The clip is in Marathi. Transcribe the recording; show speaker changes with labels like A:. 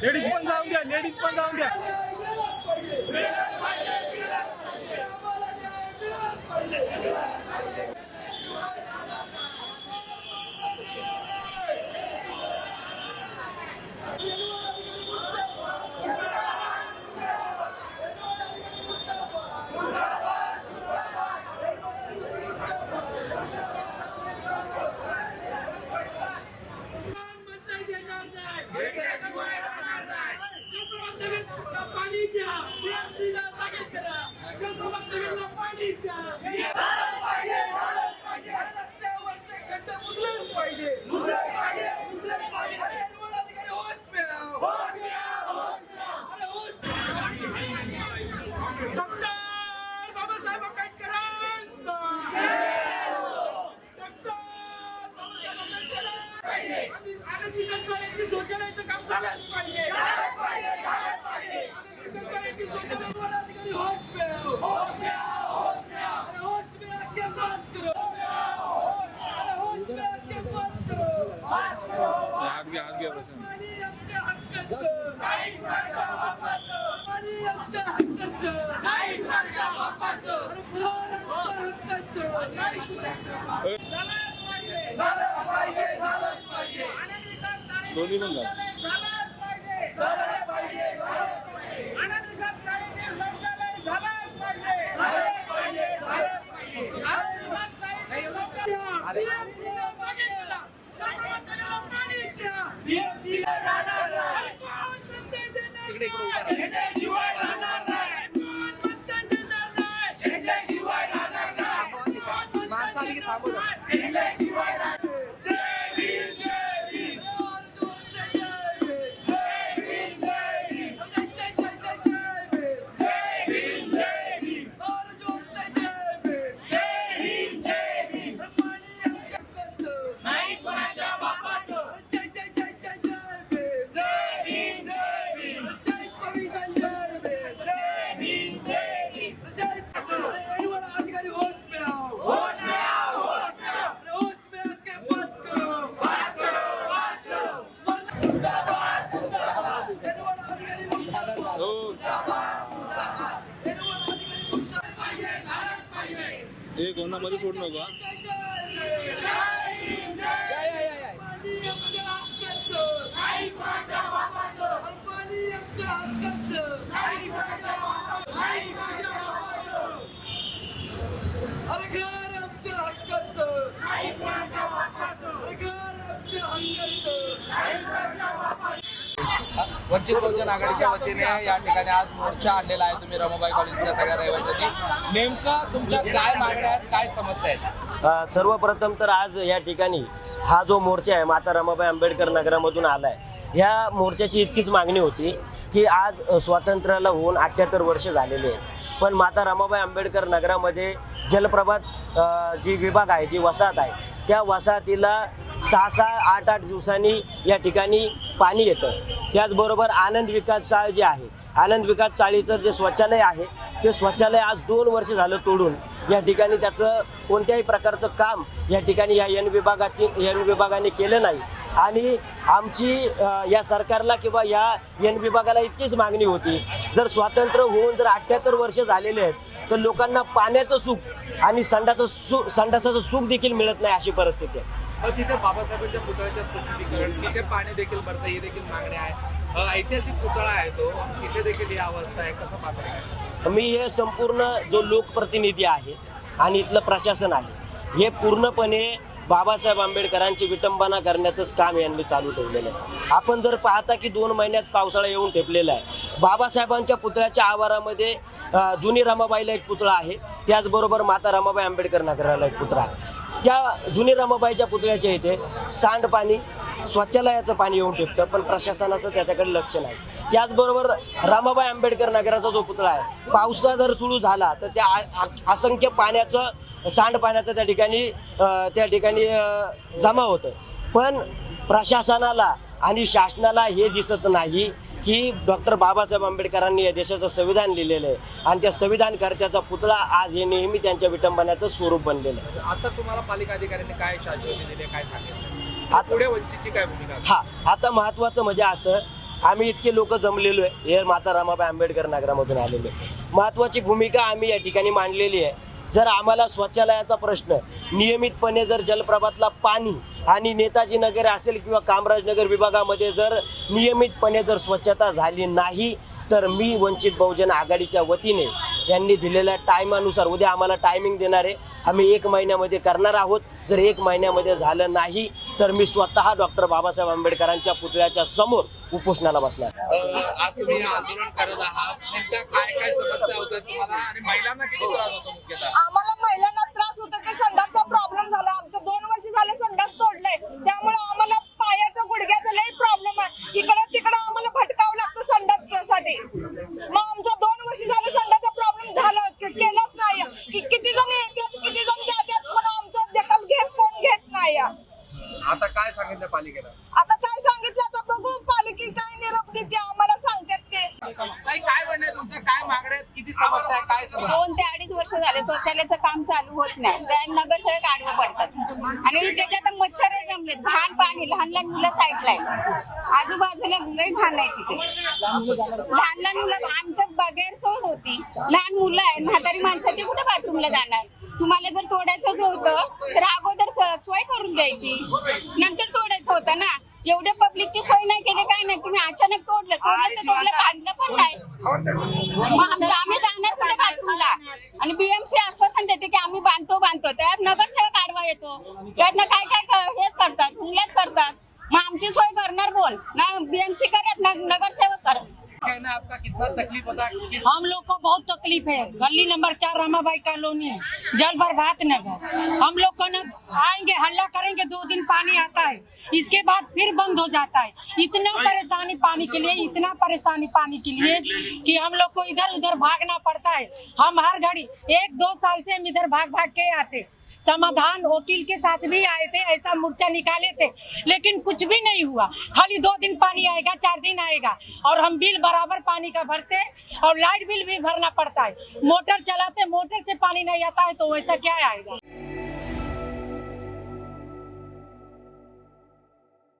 A: लेडीज पण जाऊन द्या, लेडीज पण जाऊन द्या. शोषणाचं काम झालंच पाहिजे.
B: दोन्ही पण कोणामध्ये सोड नको.
C: वंचित बहुजन आघाडीच्या वतीने या ठिकाणी आज मोर्चा आणलेला आहे. तुम्ही रमाबाई कॉलेजच्या सगळ्या रहिवाशांनी नेमका तुमच्या काय मागण्या आहेत, काय समस्या आहेत?
D: सर्वप्रथम तर आज या ठिकाणी हा जो मोर्चा आहे माता रमाबाई आंबेडकर नगरामधून आला आहे, या मोर्चाची इतकीच मागणी होती की आज स्वातंत्र्याला होऊन 78 वर्ष झालेले आहेत, पण माता रमाबाई आंबेडकर नगरामध्ये जलप्रभात जी विभाग आहे, जी वसाहत आहे, त्या वसाहतीला 6-6, 8-8 दिवसांनी या ठिकाणी पाणी येतं. त्याचबरोबर आनंद विकास चाळ जे आहे, आनंद विकास चाळीचं जे शौचालय आहे ते शौचालय आज 2 वर्ष झालं तोडून या ठिकाणी त्याचं कोणत्याही प्रकारचं काम या ठिकाणी या एन विभागाने केलं नाही. आणि आमची या सरकारला किंवा या एन विभागाला इतकीच मागणी होती, जर होऊन जर 78 वर्ष झालेले आहेत तर लोकांना पाण्याचं सुख आणि संडासाचं सुख देखील मिळत नाही, अशी परिस्थिती आहे.
C: तिथे बाबासाहेबांच्या पुतळ्याच्या स्पष्टीकरण, तिथे पाणी देखील भरतं, ही देखील मागणी आहे. ऐतिहासिक पुतळा आहे तो, तिथे देखील ही अवस्था आहे, कसं पाहताय?
D: मी हे संपूर्ण जो लोकप्रतिनिधी आहे आणि इथलं प्रशासन आहे, हे पूर्णपणे बाबासाहेब आंबेडकरांची विटंबना करण्याचंच काम यांनी चालू ठेवलेलं आहे. आपण जर पाहता की 2 महिन्यात पावसाळा येऊन ठेपलेला आहे. बाबासाहेबांच्या पुतळ्याच्या आवारामध्ये जुनी रमाबाईला एक पुतळा आहे, त्याचबरोबर माता रमाबाई आंबेडकर नगराला एक पुतळा आहे. त्या जुनी रमाबाईच्या पुतळ्याच्या इथे सांडपाणी, शौचालयाचं पाणी येऊन ठेपतं, पण प्रशासनाचं त्याच्याकडे लक्ष नाही. त्याचबरोबर रमाबाई आंबेडकर नगराचा जो पुतळा आहे, पावसा जर सुरू झाला तर त्या असंख्य पाण्याचं, सांडपाण्याचं त्या ठिकाणी जमा होतं. पण प्रशासनाला आणि शासनाला हे दिसत नाही की डॉक्टर बाबासाहेब आंबेडकरांनी या देशाचं संविधान लिहिलेलं आहे आणि त्या संविधानकर्त्याचा पुतळा आज हे नेहमी त्यांच्या विटंबनाचं स्वरूप बनलेलं आहे.
C: आता तुम्हाला पालिका अधिकाऱ्यांनी काय शाश्वती दिली, काय सांगितलं? पुढे वंचितची काय भूमिका?
D: आता महत्त्वाचं म्हणजे असं आम्ही इतके लोक जमलेलो आहे, हे माता रमाबाई आंबेडकर नगरामधून आलेलो आहे. महत्त्वाची भूमिका आम्ही या ठिकाणी मांडलेली आहे. जर आम्हाला शौचालयाचा प्रश्न नियमितपणे जर जलप्रपातला पाणी आणि नेताजी नगर असेल किंवा कामराजनगर विभागामध्ये जर नियमितपणे जर स्वच्छता झाली नाही तर मी वंचित बहुजन आघाडीच्या वतीने यांनी दिलेल्या टायमानुसार उद्या आम्हाला टायमिंग देणार आहे, आम्ही 1 महिन्यामध्ये करणार आहोत. जर 1 महिन्यामध्ये झालं नाही तर मी स्वतः डॉक्टर बाबासाहेब आंबेडकरांच्या पुतळ्याच्या समोर उपोषणाला बसणार.
C: आज तुम्ही हे आंदोलन करत आहात, नेमक्या काय काय समस्या होत्या तुम्हाला आणि महिलांना किती त्रास होतो मुख्यतः?
B: आम्हाला महिलांना त्रास होतो की संडासचा प्रॉब्लेम झाला. आमचं 2 वर्ष झाले संडास तोडलंय, त्यामुळे आम्हाला पायाचा गुडघ्याचा लई प्रॉब्लेम आहे. इकडं तिकडं आम्हाला भटकावं लागतं संडाससाठी. मग आमचं 2 वर्ष झाले संडासचा प्रॉब्लेम झाला केलाच नाही. किती जण येतात किती जण जातात, पण आमचं दखल कोण घेत नाही.
C: आता काय सांगितलं पालिकेला?
B: आता काय सांगितलं आता बघू पालिका काय निरोप देते, आम्हाला सांगतात ते.
C: काय म्हणणं आहे तुमचं, काय मागण्या आहेत, किती समस्या आहे, काय समस्या?
E: 2 ते 2.5 वर्ष झाले शौचालयाचं काम चालू होत नाही. त्या नगरसेवक आडवं पडतात आणि त्याच्यात मच्छर जमलेत, घाण पाणी, लहान लहान मुलं साईडला आहेत, आजूबाजूला लई घाण आहे तिथे. लहान लहान मुलं, आमचं गैरसोय होती, लहान मुलं आहेत, म्हातारी माणसं, ते कुठे बाथरूमला जाणार? तुम्हाला जर तोडायचं होतं तर अगोदर सोय करून द्यायची, नंतर तोडायचं होतं ना. एवढ्या पब्लिकची सोय नाही केली, काय नाही. तुम्ही अचानक तोडलं बांधलं पण नाही. मग आम्ही जाणार कुठे बाथरूमला? आणि बीएमसी आश्वासन देते की आम्ही बांधतो. त्यात नगरसेवक आडवा येतो, त्यातनं काय काय हेच करतात, हुंगल्याच करतात. मग आमची सोय करणार कोण? ना बीएमसी करत ना नगरसेवक करत.
C: कहना आपका कितना तकलीफ होता है?
F: हम लोग को बहुत तकलीफ है. गली नंबर 4 रमाबाई कॉलोनी, जल बर्बाद नगर. हम लोग को न आएंगे, हल्ला करेंगे, 2 दिन पानी आता है, इसके बाद फिर बंद हो जाता है. इतना परेशानी पानी के लिए, इतना परेशानी पानी के लिए कि हम लोग को इधर उधर भागना पड़ता है. हम हर घड़ी 1-2 साल से हम इधर भाग भाग के आते. समाधान वकील के साथ भी आए थे, ऐसा मोर्चा निकाले थे, लेकिन कुछ भी नहीं हुआ. खाली 2 दिन पानी आएगा, 4 दिन आएगा, और हम बिल बराबर पानी का भरते और लाइट बिल भी भरना पड़ता है. मोटर चलाते, मोटर से पानी नहीं आता है तो वैसा क्या आएगा?